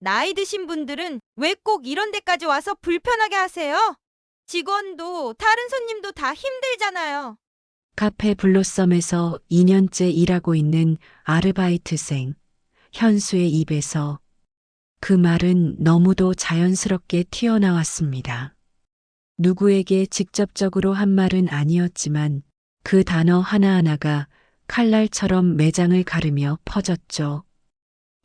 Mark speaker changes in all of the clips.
Speaker 1: 나이 드신 분들은 왜 꼭 이런 데까지 와서 불편하게 하세요? 직원도 다른 손님도 다 힘들잖아요.
Speaker 2: 카페 블로썸에서 2년째 일하고 있는 아르바이트생 현수의 입에서 그 말은 너무도 자연스럽게 튀어나왔습니다. 누구에게 직접적으로 한 말은 아니었지만 그 단어 하나하나가 칼날처럼 매장을 가르며 퍼졌죠.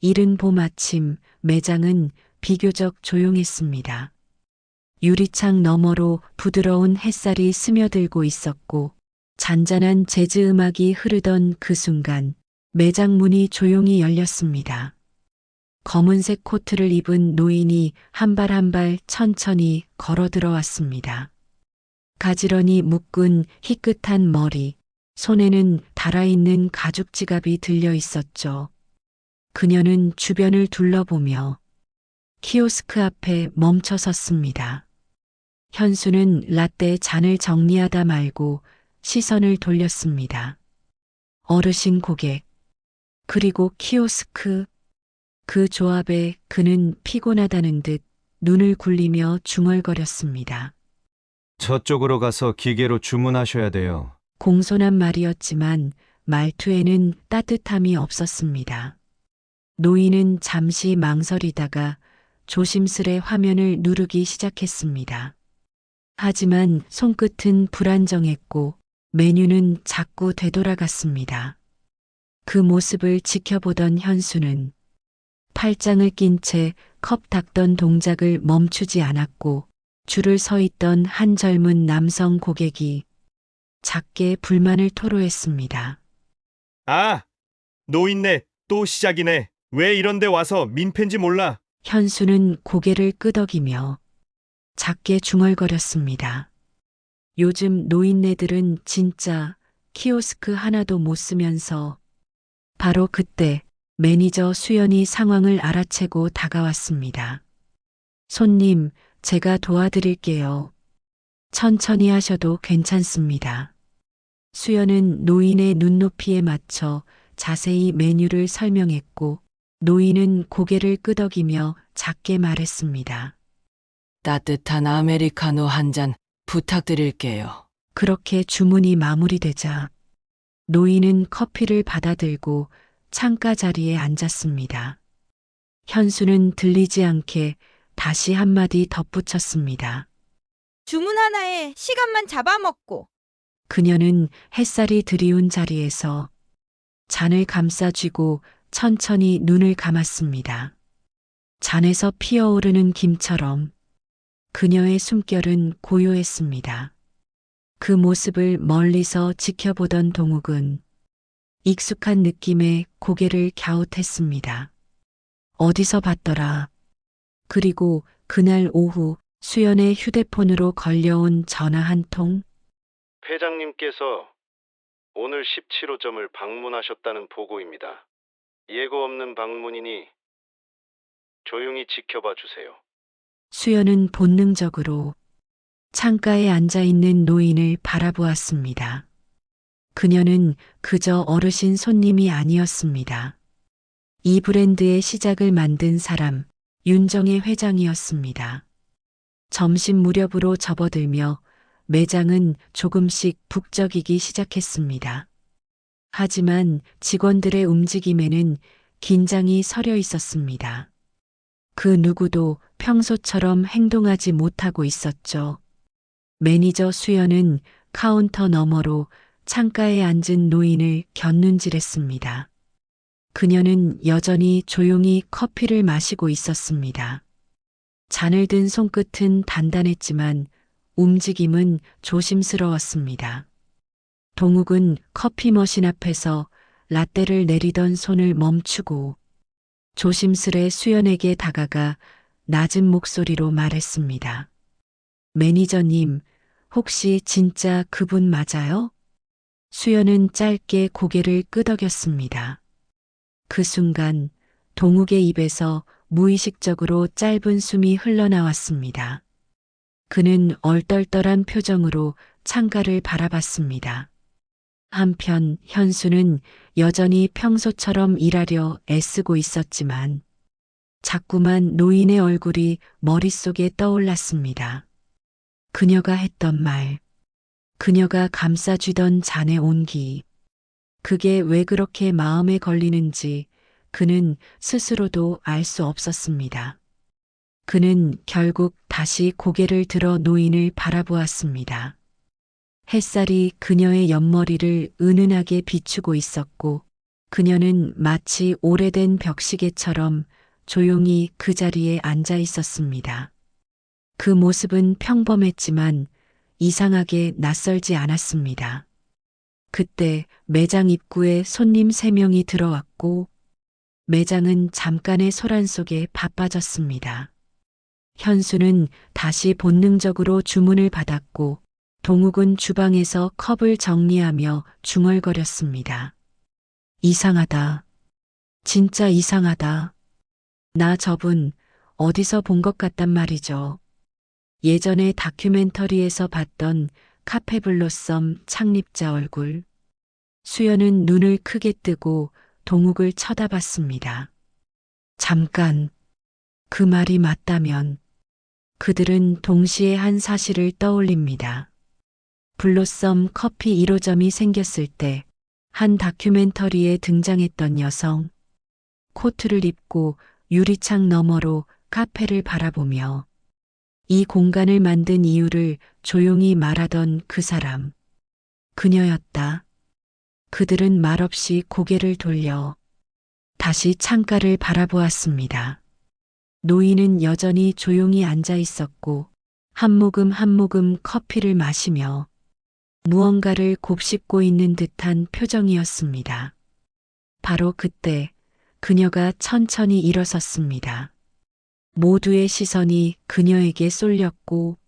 Speaker 2: 이른 봄 아침 매장은 비교적 조용했습니다. 유리창 너머로 부드러운 햇살이 스며들고 있었고 잔잔한 재즈 음악이 흐르던 그 순간 매장 문이 조용히 열렸습니다. 검은색 코트를 입은 노인이 한 발 한 발 천천히 걸어 들어왔습니다. 가지런히 묶은 희끗한 머리, 손에는 달아있는 가죽 지갑이 들려 있었죠. 그녀는 주변을 둘러보며 키오스크 앞에 멈춰 섰습니다. 현수는 라떼 잔을 정리하다 말고 시선을 돌렸습니다. 어르신 고객, 그리고 키오스크, 그 조합에 그는 피곤하다는 듯 눈을 굴리며 중얼거렸습니다.
Speaker 3: 저쪽으로 가서 기계로 주문하셔야 돼요.
Speaker 2: 공손한 말이었지만 말투에는 따뜻함이 없었습니다. 노인은 잠시 망설이다가 조심스레 화면을 누르기 시작했습니다. 하지만 손끝은 불안정했고 메뉴는 자꾸 되돌아갔습니다. 그 모습을 지켜보던 현수는 팔짱을 낀 채 컵 닦던 동작을 멈추지 않았고 줄을 서 있던 한 젊은 남성 고객이 작게 불만을 토로했습니다.
Speaker 4: 아, 노인네 또 시작이네. 왜 이런 데 와서 민폐인지 몰라.
Speaker 2: 현수는 고개를 끄덕이며 작게 중얼거렸습니다. 요즘 노인네들은 진짜 키오스크 하나도 못 쓰면서 바로 그때 매니저 수연이 상황을 알아채고 다가왔습니다. 손님, 제가 도와드릴게요. 천천히 하셔도 괜찮습니다. 수연은 노인의 눈높이에 맞춰 자세히 메뉴를 설명했고 노인은 고개를 끄덕이며 작게 말했습니다.
Speaker 5: 따뜻한 아메리카노 한 잔 부탁드릴게요.
Speaker 2: 그렇게 주문이 마무리되자 노인은 커피를 받아들고 창가 자리에 앉았습니다. 현수는 들리지 않게 다시 한마디 덧붙였습니다.
Speaker 1: 주문 하나에 시간만 잡아먹고.
Speaker 2: 그녀는 햇살이 드리운 자리에서 잔을 감싸쥐고 천천히 눈을 감았습니다. 잔에서 피어오르는 김처럼 그녀의 숨결은 고요했습니다. 그 모습을 멀리서 지켜보던 동욱은 익숙한 느낌에 고개를 갸웃했습니다. 어디서 봤더라. 그리고 그날 오후 수연의 휴대폰으로 걸려온 전화 한 통.
Speaker 6: 회장님께서 오늘 17호점을 방문하셨다는 보고입니다. 예고 없는 방문이니 조용히 지켜봐 주세요.
Speaker 2: 수연은 본능적으로 창가에 앉아 있는 노인을 바라보았습니다. 그녀는 그저 어르신 손님이 아니었습니다. 이 브랜드의 시작을 만든 사람, 윤정의 회장이었습니다. 점심 무렵으로 접어들며 매장은 조금씩 북적이기 시작했습니다. 하지만 직원들의 움직임에는 긴장이 서려 있었습니다. 그 누구도 평소처럼 행동하지 못하고 있었죠. 매니저 수연은 카운터 너머로 창가에 앉은 노인을 곁눈질했습니다. 그녀는 여전히 조용히 커피를 마시고 있었습니다. 잔을 든 손끝은 단단했지만 움직임은 조심스러웠습니다. 동욱은 커피 머신 앞에서 라떼를 내리던 손을 멈추고 조심스레 수연에게 다가가 낮은 목소리로 말했습니다. 매니저님, 혹시 진짜 그분 맞아요? 수연은 짧게 고개를 끄덕였습니다. 그 순간 동욱의 입에서 무의식적으로 짧은 숨이 흘러나왔습니다. 그는 얼떨떨한 표정으로 창가를 바라봤습니다. 한편 현수는 여전히 평소처럼 일하려 애쓰고 있었지만 자꾸만 노인의 얼굴이 머릿속에 떠올랐습니다. 그녀가 했던 말, 그녀가 감싸쥐던 잔의 온기. 그게 왜 그렇게 마음에 걸리는지 그는 스스로도 알 수 없었습니다. 그는 결국 다시 고개를 들어 노인을 바라보았습니다. 햇살이 그녀의 옆머리를 은은하게 비추고 있었고 그녀는 마치 오래된 벽시계처럼 조용히 그 자리에 앉아 있었습니다. 그 모습은 평범했지만 이상하게 낯설지 않았습니다. 그때 매장 입구에 손님 3명이 들어왔고 매장은 잠깐의 소란 속에 바빠졌습니다. 현수는 다시 본능적으로 주문을 받았고 동욱은 주방에서 컵을 정리하며 중얼거렸습니다. 이상하다. 진짜 이상하다. 나 저분 어디서 본 것 같단 말이죠. 예전에 다큐멘터리에서 봤던 카페블로썸 창립자 얼굴. 수연은 눈을 크게 뜨고 동욱을 쳐다봤습니다. 잠깐, 그 말이 맞다면 그들은 동시에 한 사실을 떠올립니다. 블로썸 커피 1호점이 생겼을 때 한 다큐멘터리에 등장했던 여성, 코트를 입고 유리창 너머로 카페를 바라보며 이 공간을 만든 이유를 조용히 말하던 그 사람. 그녀였다. 그들은 말없이 고개를 돌려 다시 창가를 바라보았습니다. 노인은 여전히 조용히 앉아 있었고 한 모금 한 모금 커피를 마시며 무언가를 곱씹고 있는 듯한 표정이었습니다. 바로 그때 그녀가 천천히 일어섰습니다. 모두의 시선이 그녀에게 쏠렸고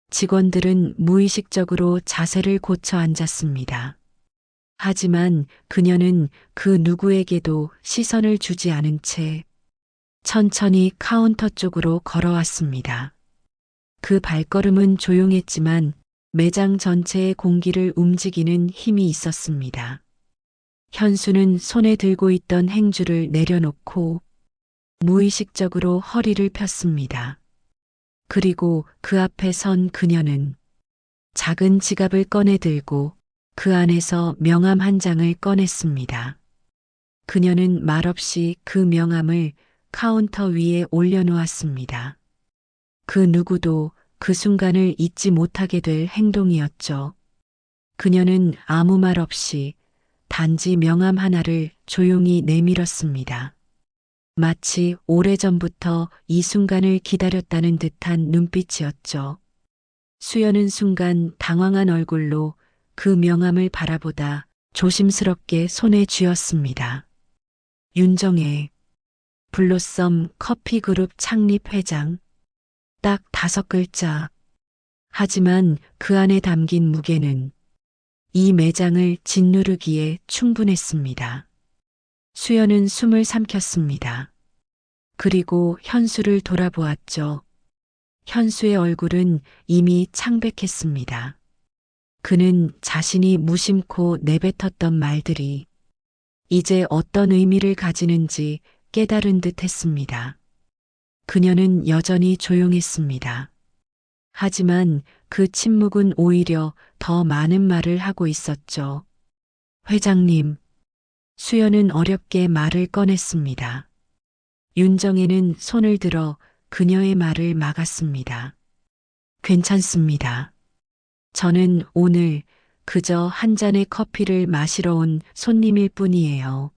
Speaker 2: 직원들은 무의식적으로 자세를 고쳐 앉았습니다. 하지만 그녀는 그 누구에게도 시선을 주지 않은 채 천천히 카운터 쪽으로 걸어왔습니다. 그 발걸음은 조용했지만 매장 전체의 공기를 움직이는 힘이 있었습니다. 현수는 손에 들고 있던 행주를 내려놓고 무의식적으로 허리를 폈습니다. 그리고 그 앞에 선 그녀는 작은 지갑을 꺼내 들고 그 안에서 명함 한 장을 꺼냈습니다. 그녀는 말없이 그 명함을 카운터 위에 올려놓았습니다. 그 누구도 그 순간을 잊지 못하게 될 행동이었죠. 그녀는 아무 말 없이 단지 명함 하나를 조용히 내밀었습니다. 마치 오래전부터 이 순간을 기다렸다는 듯한 눈빛이었죠. 수연은 순간 당황한 얼굴로 그 명함을 바라보다 조심스럽게 손에 쥐었습니다. 윤정혜, 블로썸 커피그룹 창립 회장. 딱 5글자. 하지만 그 안에 담긴 무게는 이 매장을 짓누르기에 충분했습니다. 수연은 숨을 삼켰습니다. 그리고 현수를 돌아보았죠. 현수의 얼굴은 이미 창백했습니다. 그는 자신이 무심코 내뱉었던 말들이 이제 어떤 의미를 가지는지 깨달은 듯 했습니다. 그녀는 여전히 조용했습니다. 하지만 그 침묵은 오히려 더 많은 말을 하고 있었죠. 회장님, 수연은 어렵게 말을 꺼냈습니다. 윤정혜는 손을 들어 그녀의 말을 막았습니다. 괜찮습니다. 저는 오늘 그저 한 잔의 커피를 마시러 온 손님일 뿐이에요.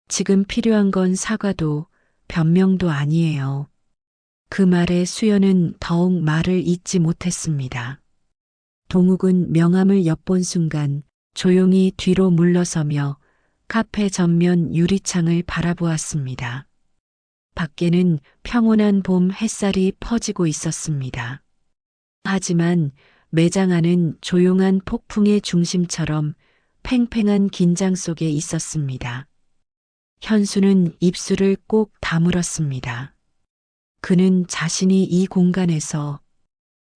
Speaker 2: 지금 필요한 건 사과도 변명도 아니에요. 그 말에 수연은 더욱 말을 잇지 못했습니다. 동욱은 명함을 엿본 순간 조용히 뒤로 물러서며 카페 전면 유리창을 바라보았습니다. 밖에는 평온한 봄 햇살이 퍼지고 있었습니다. 하지만 매장 안은 조용한 폭풍의 중심처럼 팽팽한 긴장 속에 있었습니다. 현수는 입술을 꼭 다물었습니다. 그는 자신이 이 공간에서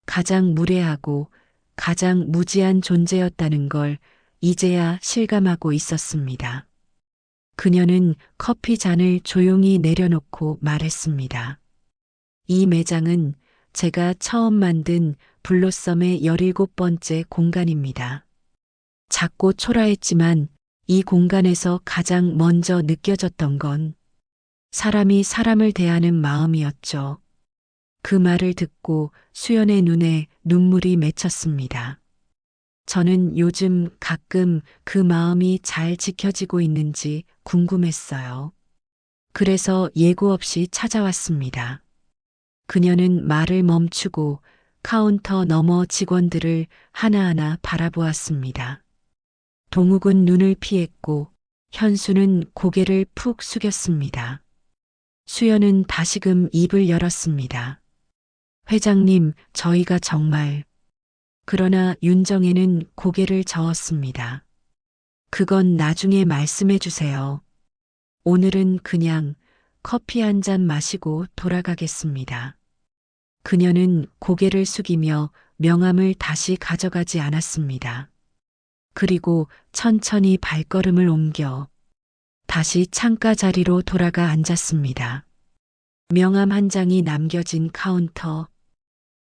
Speaker 2: 가장 무례하고 가장 무지한 존재였다는 걸 이제야 실감하고 있었습니다. 그녀는 커피 잔을 조용히 내려놓고 말했습니다. 이 매장은 제가 처음 만든 블로썸의 17번째 공간입니다. 작고 초라했지만 이 공간에서 가장 먼저 느껴졌던 건 사람이 사람을 대하는 마음이었죠. 그 말을 듣고 수연의 눈에 눈물이 맺혔습니다. 저는 요즘 가끔 그 마음이 잘 지켜지고 있는지 궁금했어요. 그래서 예고 없이 찾아왔습니다. 그녀는 말을 멈추고 카운터 너머 직원들을 하나하나 바라보았습니다. 동욱은 눈을 피했고 현수는 고개를 푹 숙였습니다. 수연은 다시금 입을 열었습니다. 회장님, 저희가 정말... 그러나 윤정혜는 고개를 저었습니다. 그건 나중에 말씀해 주세요. 오늘은 그냥 커피 한 잔 마시고 돌아가겠습니다. 그녀는 고개를 숙이며 명함을 다시 가져가지 않았습니다. 그리고 천천히 발걸음을 옮겨 다시 창가 자리로 돌아가 앉았습니다. 명함 한 장이 남겨진 카운터.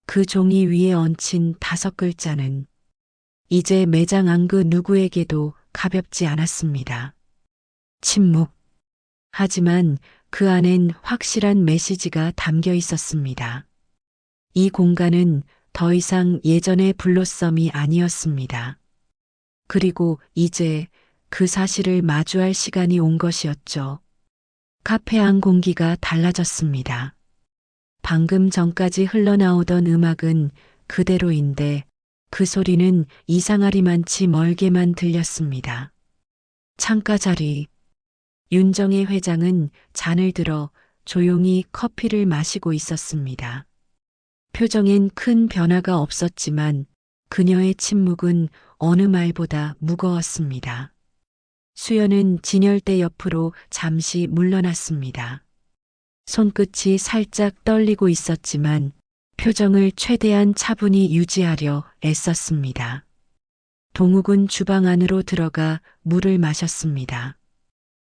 Speaker 2: 그 종이 위에 얹힌 5글자는 이제 매장 안 그 누구에게도 가볍지 않았습니다. 침묵. 하지만 그 안엔 확실한 메시지가 담겨 있었습니다. 이 공간은 더 이상 예전의 블로썸이 아니었습니다. 그리고 이제 그 사실을 마주할 시간이 온 것이었죠. 카페 안 공기가 달라졌습니다. 방금 전까지 흘러나오던 음악은 그대로인데 그 소리는 이상하리만치 멀게만 들렸습니다. 창가 자리. 윤정혜 회장은 잔을 들어 조용히 커피를 마시고 있었습니다. 표정엔 큰 변화가 없었지만 그녀의 침묵은 어느 말보다 무거웠습니다. 수연은 진열대 옆으로 잠시 물러났습니다. 손끝이 살짝 떨리고 있었지만 표정을 최대한 차분히 유지하려 애썼습니다. 동욱은 주방 안으로 들어가 물을 마셨습니다.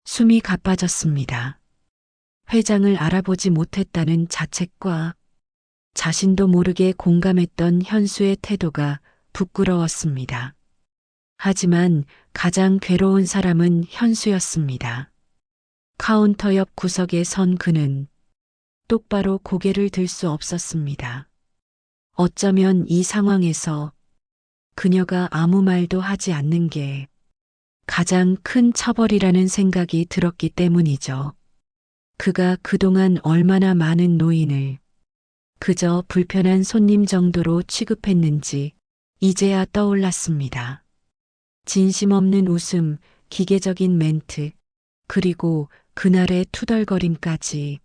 Speaker 2: 숨이 가빠졌습니다. 회장을 알아보지 못했다는 자책과 자신도 모르게 공감했던 현수의 태도가 부끄러웠습니다. 하지만 가장 괴로운 사람은 현수였습니다. 카운터 옆 구석에 선 그는 똑바로 고개를 들 수 없었습니다. 어쩌면 이 상황에서 그녀가 아무 말도 하지 않는 게 가장 큰 처벌이라는 생각이 들었기 때문이죠. 그가 그동안 얼마나 많은 노인을 그저 불편한 손님 정도로 취급했는지 이제야 떠올랐습니다. 진심 없는 웃음, 기계적인 멘트, 그리고 그날의 투덜거림까지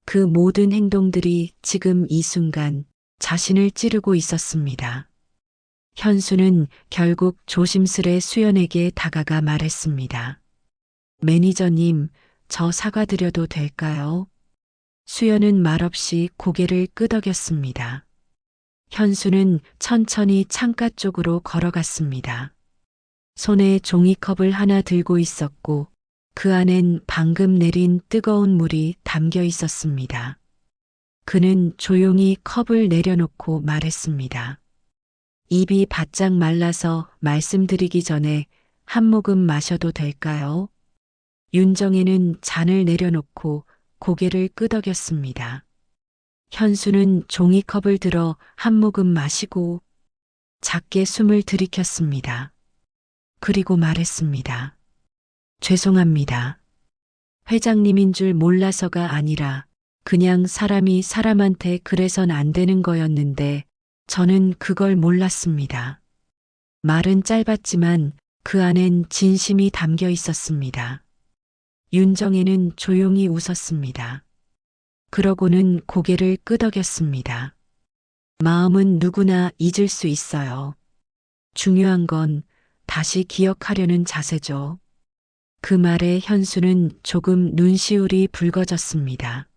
Speaker 2: 그 모든 행동들이 지금 이 순간 자신을 찌르고 있었습니다. 현수는 결국 조심스레 수연에게 다가가 말했습니다. 매니저님, 저 사과드려도 될까요? 수연은 말없이 고개를 끄덕였습니다. 현수는 천천히 창가 쪽으로 걸어갔습니다. 손에 종이컵을 하나 들고 있었고 그 안엔 방금 내린 뜨거운 물이 담겨 있었습니다. 그는 조용히 컵을 내려놓고 말했습니다. 입이 바짝 말라서 말씀드리기 전에 한 모금 마셔도 될까요? 윤정혜는 잔을 내려놓고 고개를 끄덕였습니다. 현수는 종이컵을 들어 한 모금 마시고 작게 숨을 들이켰습니다. 그리고 말했습니다. 죄송합니다. 회장님인 줄 몰라서가 아니라 그냥 사람이 사람한테 그래선 안 되는 거였는데 저는 그걸 몰랐습니다. 말은 짧았지만 그 안엔 진심이 담겨 있었습니다. 윤정혜는 조용히 웃었습니다. 그러고는 고개를 끄덕였습니다. 마음은 누구나 잊을 수 있어요. 중요한 건 다시 기억하려는 자세죠. 그 말에 현수는 조금 눈시울이 붉어졌습니다.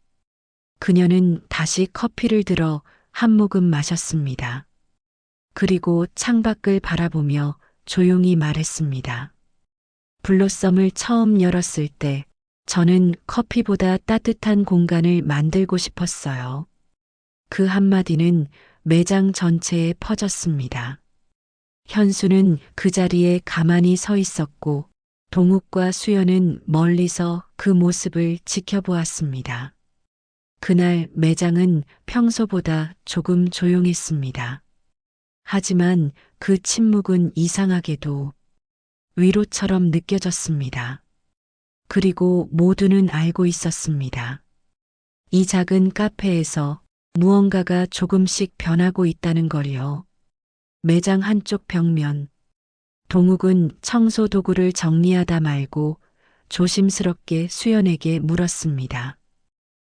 Speaker 2: 그녀는 다시 커피를 들어 한 모금 마셨습니다. 그리고 창밖을 바라보며 조용히 말했습니다. 블로썸을 처음 열었을 때 저는 커피보다 따뜻한 공간을 만들고 싶었어요. 그 한마디는 매장 전체에 퍼졌습니다. 현수는 그 자리에 가만히 서 있었고 동욱과 수연은 멀리서 그 모습을 지켜보았습니다. 그날 매장은 평소보다 조금 조용했습니다. 하지만 그 침묵은 이상하게도 위로처럼 느껴졌습니다. 그리고 모두는 알고 있었습니다. 이 작은 카페에서 무언가가 조금씩 변하고 있다는 걸요. 매장 한쪽 벽면, 동욱은 청소 도구를 정리하다 말고 조심스럽게 수연에게 물었습니다.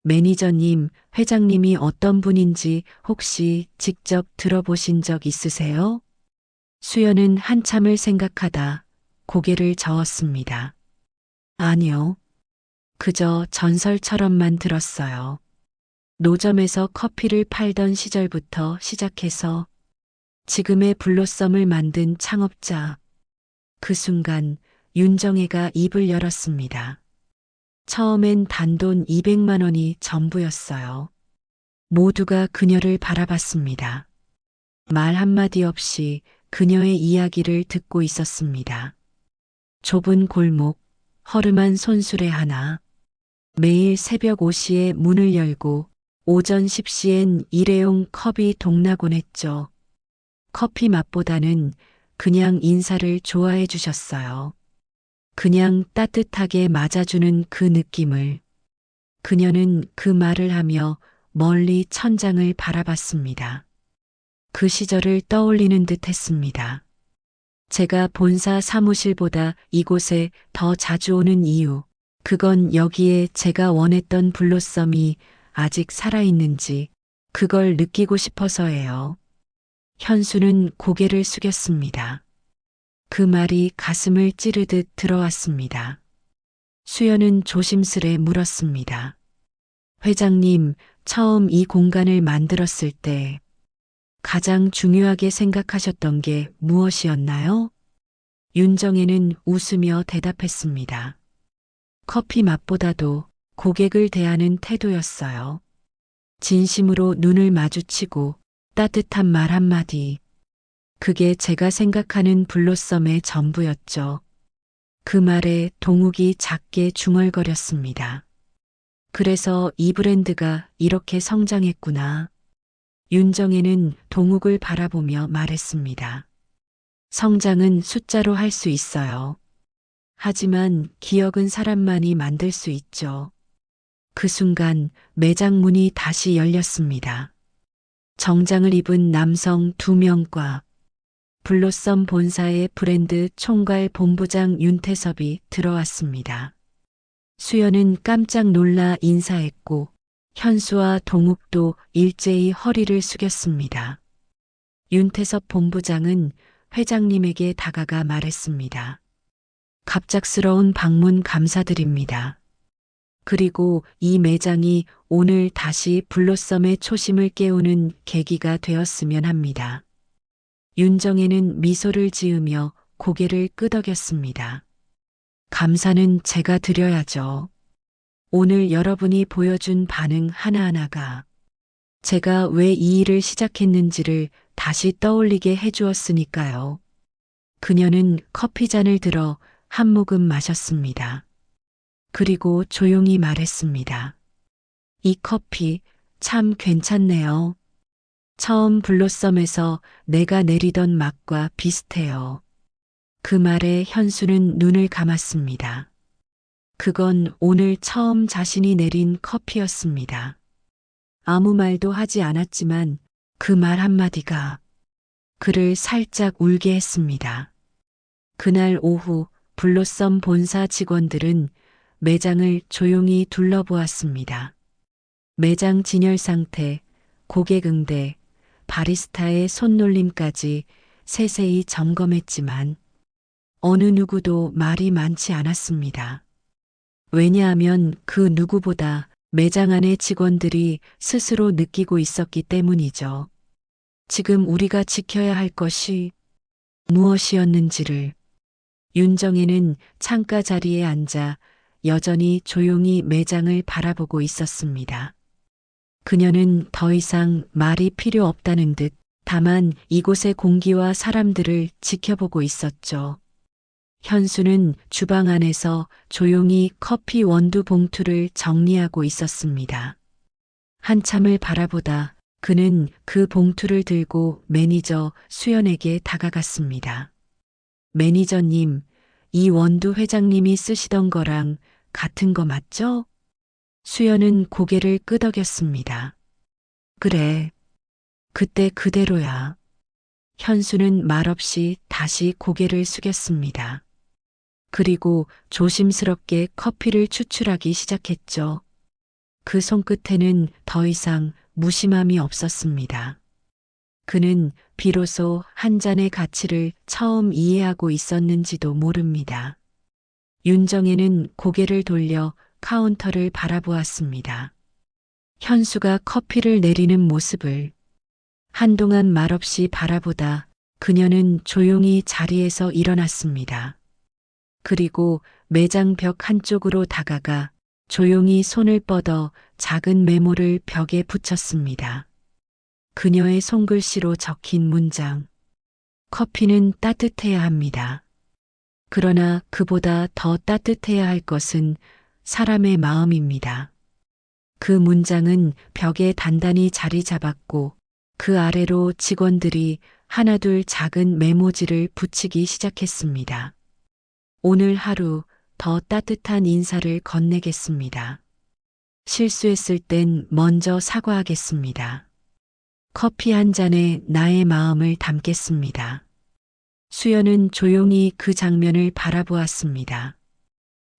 Speaker 2: 매니저님, 회장님이 어떤 분인지 혹시 직접 들어보신 적 있으세요? 수연은 한참을 생각하다 고개를 저었습니다. 아니요. 그저 전설처럼만 들었어요. 노점에서 커피를 팔던 시절부터 시작해서 지금의 블로썸을 만든 창업자. 그 순간 윤정혜가 입을 열었습니다. 처음엔 단돈 200만 원이 전부였어요. 모두가 그녀를 바라봤습니다. 말 한마디 없이 그녀의 이야기를 듣고 있었습니다. 좁은 골목, 허름한 손수레 하나. 매일 새벽 5시에 문을 열고 오전 10시엔 일회용 컵이 동나곤 했죠. 커피 맛보다는 그냥 인사를 좋아해 주셨어요. 그냥 따뜻하게 맞아주는 그 느낌을. 그녀는 그 말을 하며 멀리 천장을 바라봤습니다. 그 시절을 떠올리는 듯 했습니다. 제가 본사 사무실보다 이곳에 더 자주 오는 이유, 그건 여기에 제가 원했던 블로썸이 아직 살아있는지 그걸 느끼고 싶어서예요. 현수는 고개를 숙였습니다. 그 말이 가슴을 찌르듯 들어왔습니다. 수연은 조심스레 물었습니다. 회장님, 처음 이 공간을 만들었을 때 가장 중요하게 생각하셨던 게 무엇이었나요? 윤정혜는 웃으며 대답했습니다. 커피 맛보다도 고객을 대하는 태도였어요. 진심으로 눈을 마주치고 따뜻한 말 한마디. 그게 제가 생각하는 블로썸의 전부였죠. 그 말에 동욱이 작게 중얼거렸습니다. 그래서 이 브랜드가 이렇게 성장했구나. 윤정혜는 동욱을 바라보며 말했습니다. 성장은 숫자로 할 수 있어요. 하지만 기억은 사람만이 만들 수 있죠. 그 순간 매장 문이 다시 열렸습니다. 정장을 입은 남성 2명과 블로썸 본사의 브랜드 총괄 본부장 윤태섭이 들어왔습니다. 수연은 깜짝 놀라 인사했고 현수와 동욱도 일제히 허리를 숙였습니다. 윤태섭 본부장은 회장님에게 다가가 말했습니다. 갑작스러운 방문 감사드립니다. 그리고 이 매장이 오늘 다시 블로썸의 초심을 깨우는 계기가 되었으면 합니다. 윤정혜는 미소를 지으며 고개를 끄덕였습니다. 감사는 제가 드려야죠. 오늘 여러분이 보여준 반응 하나하나가 제가 왜 이 일을 시작했는지를 다시 떠올리게 해주었으니까요. 그녀는 커피잔을 들어 한 모금 마셨습니다. 그리고 조용히 말했습니다. 이 커피 참 괜찮네요. 처음 블로썸에서 내가 내리던 맛과 비슷해요. 그 말에 현수는 눈을 감았습니다. 그건 오늘 처음 자신이 내린 커피였습니다. 아무 말도 하지 않았지만 그 말 한마디가 그를 살짝 울게 했습니다. 그날 오후 블로썸 본사 직원들은 매장을 조용히 둘러보았습니다. 매장 진열 상태, 고객 응대, 바리스타의 손놀림까지 세세히 점검했지만 어느 누구도 말이 많지 않았습니다. 왜냐하면 그 누구보다 매장 안의 직원들이 스스로 느끼고 있었기 때문이죠. 지금 우리가 지켜야 할 것이 무엇이었는지를 윤정혜는 창가 자리에 앉아 여전히 조용히 매장을 바라보고 있었습니다. 그녀는 더 이상 말이 필요 없다는 듯 다만 이곳의 공기와 사람들을 지켜보고 있었죠. 현수는 주방 안에서 조용히 커피 원두 봉투를 정리하고 있었습니다. 한참을 바라보다 그는 그 봉투를 들고 매니저 수연에게 다가갔습니다. 매니저님, 이 원두 회장님이 쓰시던 거랑 같은 거 맞죠? 수연은 고개를 끄덕였습니다. 그래. 그때 그대로야. 현수는 말없이 다시 고개를 숙였습니다. 그리고 조심스럽게 커피를 추출하기 시작했죠. 그 손끝에는 더 이상 무심함이 없었습니다. 그는 비로소 한 잔의 가치를 처음 이해하고 있었는지도 모릅니다. 윤정혜는 고개를 돌려 카운터를 바라보았습니다. 현수가 커피를 내리는 모습을 한동안 말없이 바라보다 그녀는 조용히 자리에서 일어났습니다. 그리고 매장 벽 한쪽으로 다가가 조용히 손을 뻗어 작은 메모를 벽에 붙였습니다. 그녀의 손글씨로 적힌 문장. 커피는 따뜻해야 합니다. 그러나 그보다 더 따뜻해야 할 것은 사람의 마음입니다. 그 문장은 벽에 단단히 자리 잡았고 그 아래로 직원들이 하나둘 작은 메모지를 붙이기 시작했습니다. 오늘 하루 더 따뜻한 인사를 건네겠습니다. 실수했을 땐 먼저 사과하겠습니다. 커피 한 잔에 나의 마음을 담겠습니다. 수연은 조용히 그 장면을 바라보았습니다.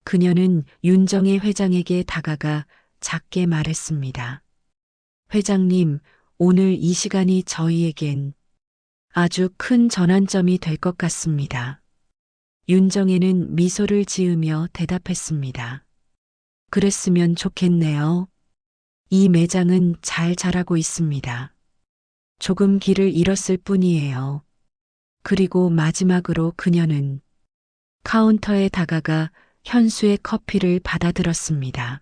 Speaker 2: 그녀는 윤정혜 회장에게 다가가 작게 말했습니다. 회장님, 오늘 이 시간이 저희에겐 아주 큰 전환점이 될 것 같습니다. 윤정혜는 미소를 지으며 대답했습니다. 그랬으면 좋겠네요. 이 매장은 잘 자라고 있습니다. 조금 길을 잃었을 뿐이에요. 그리고 마지막으로 그녀는 카운터에 다가가 현수의 커피를 받아들었습니다.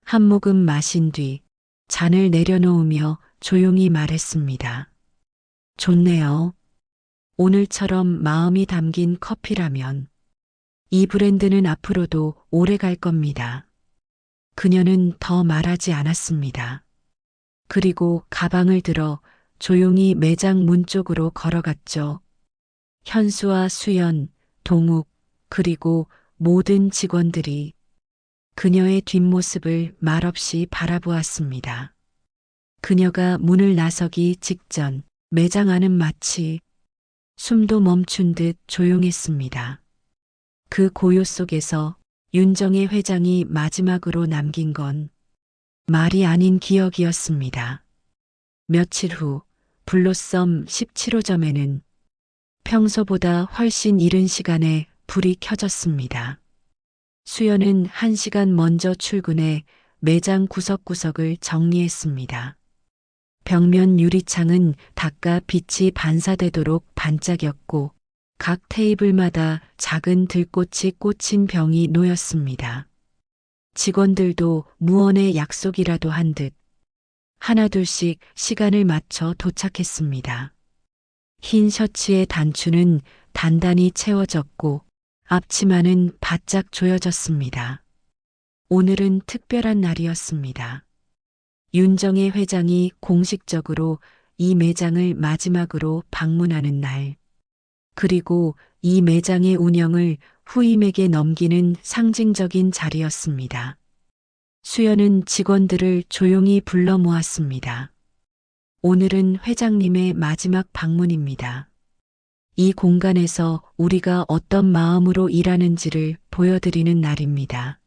Speaker 2: 한 모금 마신 뒤 잔을 내려놓으며 조용히 말했습니다. 좋네요. 오늘처럼 마음이 담긴 커피라면 이 브랜드는 앞으로도 오래 갈 겁니다. 그녀는 더 말하지 않았습니다. 그리고 가방을 들어 조용히 매장 문 쪽으로 걸어갔죠. 현수와 수연, 동욱, 그리고 모든 직원들이 그녀의 뒷모습을 말없이 바라보았습니다. 그녀가 문을 나서기 직전 매장 안은 마치 숨도 멈춘 듯 조용했습니다. 그 고요 속에서 윤정혜 회장이 마지막으로 남긴 건 말이 아닌 기억이었습니다. 며칠 후 블로썸 17호점에는 평소보다 훨씬 이른 시간에 불이 켜졌습니다. 수연은 1시간 먼저 출근해 매장 구석구석을 정리했습니다. 벽면 유리창은 닦아 빛이 반사되도록 반짝였고 각 테이블마다 작은 들꽃이 꽂힌 병이 놓였습니다. 직원들도 무언의 약속이라도 한 듯 하나둘씩 시간을 맞춰 도착했습니다. 흰 셔츠의 단추는 단단히 채워졌고 앞치마는 바짝 조여졌습니다. 오늘은 특별한 날이었습니다. 윤정혜 회장이 공식적으로 이 매장을 마지막으로 방문하는 날. 그리고 이 매장의 운영을 후임에게 넘기는 상징적인 자리였습니다. 수연은 직원들을 조용히 불러 모았습니다. 오늘은 회장님의 마지막 방문입니다. 이 공간에서 우리가 어떤 마음으로 일하는지를 보여드리는 날입니다.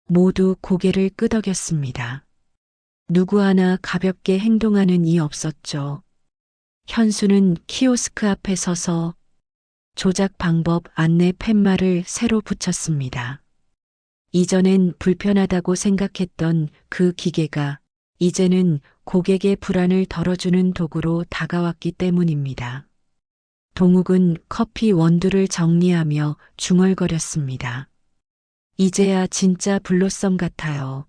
Speaker 2: 모두 고개를 끄덕였습니다. 누구 하나 가볍게 행동하는 이 없었죠. 현수는 키오스크 앞에 서서 조작 방법 안내 팻말을 새로 붙였습니다. 이전엔 불편하다고 생각했던 그 기계가 이제는 고객의 불안을 덜어주는 도구로 다가왔기 때문입니다. 동욱은 커피 원두를 정리하며 중얼거렸습니다. 이제야 진짜 블로썸 같아요.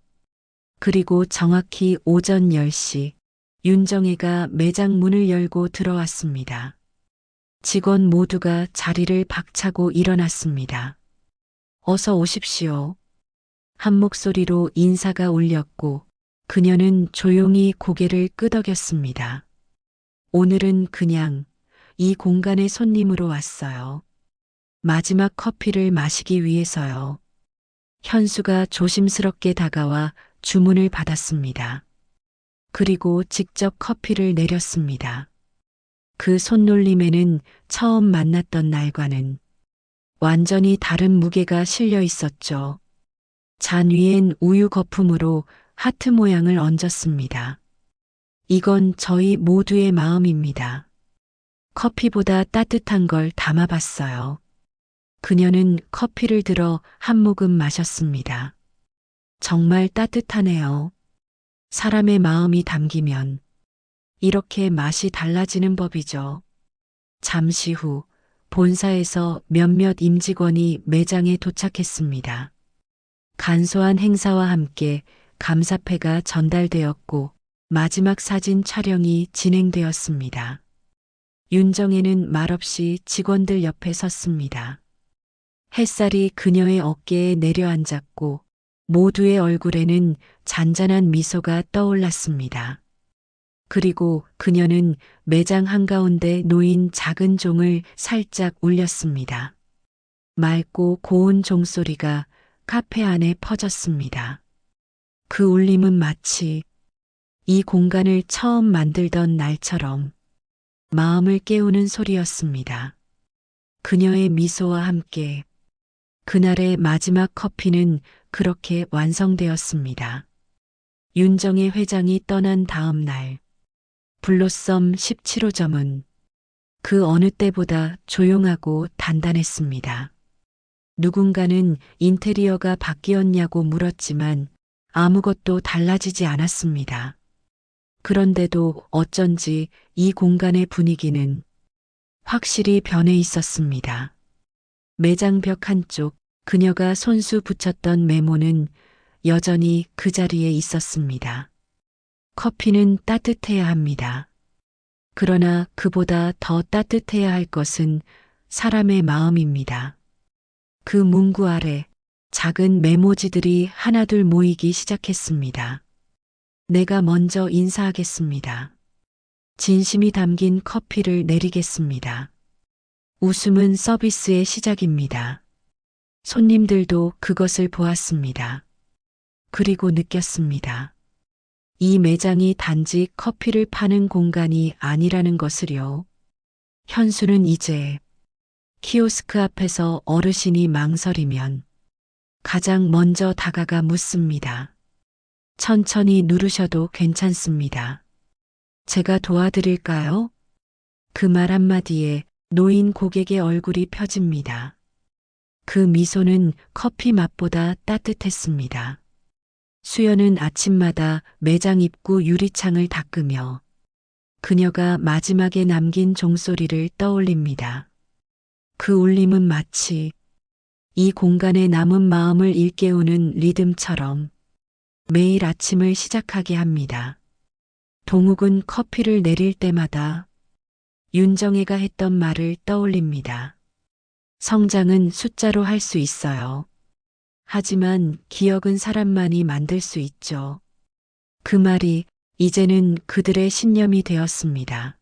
Speaker 2: 그리고 정확히 오전 10시 윤정혜가 매장 문을 열고 들어왔습니다. 직원 모두가 자리를 박차고 일어났습니다. 어서 오십시오. 한 목소리로 인사가 울렸고 그녀는 조용히 고개를 끄덕였습니다. 오늘은 그냥 이 공간에 손님으로 왔어요. 마지막 커피를 마시기 위해서요. 현수가 조심스럽게 다가와 주문을 받았습니다. 그리고 직접 커피를 내렸습니다. 그 손놀림에는 처음 만났던 날과는 완전히 다른 무게가 실려 있었죠. 잔 위엔 우유 거품으로 하트 모양을 얹었습니다. 이건 저희 모두의 마음입니다. 커피보다 따뜻한 걸 담아봤어요. 그녀는 커피를 들어 한 모금 마셨습니다. 정말 따뜻하네요. 사람의 마음이 담기면 이렇게 맛이 달라지는 법이죠. 잠시 후 본사에서 몇몇 임직원이 매장에 도착했습니다. 간소한 행사와 함께 감사패가 전달되었고 마지막 사진 촬영이 진행되었습니다. 윤정혜는 말없이 직원들 옆에 섰습니다. 햇살이 그녀의 어깨에 내려앉았고 모두의 얼굴에는 잔잔한 미소가 떠올랐습니다. 그리고 그녀는 매장 한가운데 놓인 작은 종을 살짝 울렸습니다. 맑고 고운 종소리가 카페 안에 퍼졌습니다. 그 울림은 마치 이 공간을 처음 만들던 날처럼 마음을 깨우는 소리였습니다. 그녀의 미소와 함께 그날의 마지막 커피는 그렇게 완성되었습니다. 윤정혜 회장이 떠난 다음 날, 블로썸 17호점은 그 어느 때보다 조용하고 단단했습니다. 누군가는 인테리어가 바뀌었냐고 물었지만 아무것도 달라지지 않았습니다. 그런데도 어쩐지 이 공간의 분위기는 확실히 변해 있었습니다. 매장 벽 한쪽 그녀가 손수 붙였던 메모는 여전히 그 자리에 있었습니다. 커피는 따뜻해야 합니다. 그러나 그보다 더 따뜻해야 할 것은 사람의 마음입니다. 그 문구 아래 작은 메모지들이 하나둘 모이기 시작했습니다. 내가 먼저 인사하겠습니다. 진심이 담긴 커피를 내리겠습니다. 웃음은 서비스의 시작입니다. 손님들도 그것을 보았습니다. 그리고 느꼈습니다. 이 매장이 단지 커피를 파는 공간이 아니라는 것을요. 현수는 이제 키오스크 앞에서 어르신이 망설이면 가장 먼저 다가가 묻습니다. 천천히 누르셔도 괜찮습니다. 제가 도와드릴까요? 그 말 한마디에 노인 고객의 얼굴이 펴집니다. 그 미소는 커피 맛보다 따뜻했습니다. 수연은 아침마다 매장 입구 유리창을 닦으며 그녀가 마지막에 남긴 종소리를 떠올립니다. 그 울림은 마치 이 공간에 남은 마음을 일깨우는 리듬처럼 매일 아침을 시작하게 합니다. 동욱은 커피를 내릴 때마다 윤정혜가 했던 말을 떠올립니다. 성장은 숫자로 할 수 있어요. 하지만 기억은 사람만이 만들 수 있죠. 그 말이 이제는 그들의 신념이 되었습니다.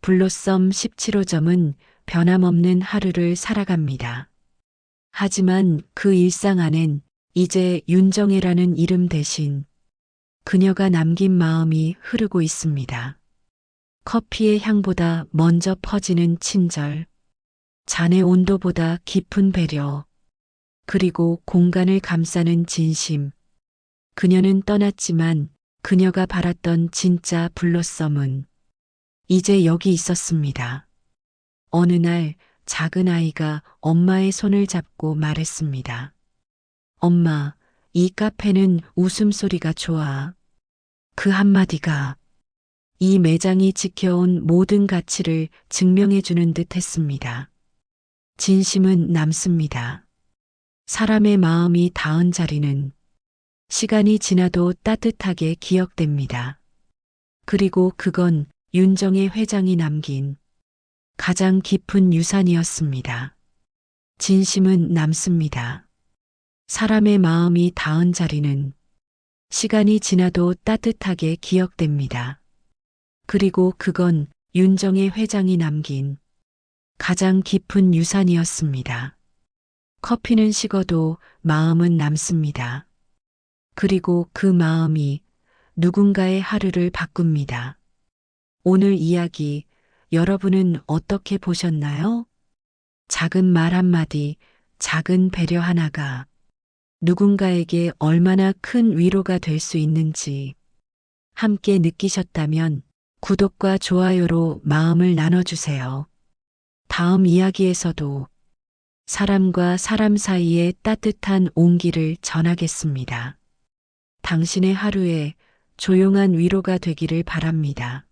Speaker 2: 블로썸 17호점은 변함없는 하루를 살아갑니다. 하지만 그 일상 안엔 이제 윤정혜라는 이름 대신 그녀가 남긴 마음이 흐르고 있습니다. 커피의 향보다 먼저 퍼지는 친절, 잔의 온도보다 깊은 배려, 그리고 공간을 감싸는 진심. 그녀는 떠났지만 그녀가 바랐던 진짜 블로썸은 이제 여기 있었습니다. 어느 날 작은 아이가 엄마의 손을 잡고 말했습니다. 엄마, 이 카페는 웃음소리가 좋아. 그 한마디가 이 매장이 지켜온 모든 가치를 증명해주는 듯 했습니다. 진심은 남습니다. 사람의 마음이 닿은 자리는 시간이 지나도 따뜻하게 기억됩니다. 그리고 그건 윤정혜 회장이 남긴 가장 깊은 유산이었습니다. 진심은 남습니다. 사람의 마음이 닿은 자리는 시간이 지나도 따뜻하게 기억됩니다. 그리고 그건 윤정혜 회장이 남긴 가장 깊은 유산이었습니다. 커피는 식어도 마음은 남습니다. 그리고 그 마음이 누군가의 하루를 바꿉니다. 오늘 이야기 여러분은 어떻게 보셨나요? 작은 말 한마디, 작은 배려 하나가 누군가에게 얼마나 큰 위로가 될 수 있는지 함께 느끼셨다면 구독과 좋아요로 마음을 나눠주세요. 다음 이야기에서도 사람과 사람 사이의 따뜻한 온기를 전하겠습니다. 당신의 하루에 조용한 위로가 되기를 바랍니다.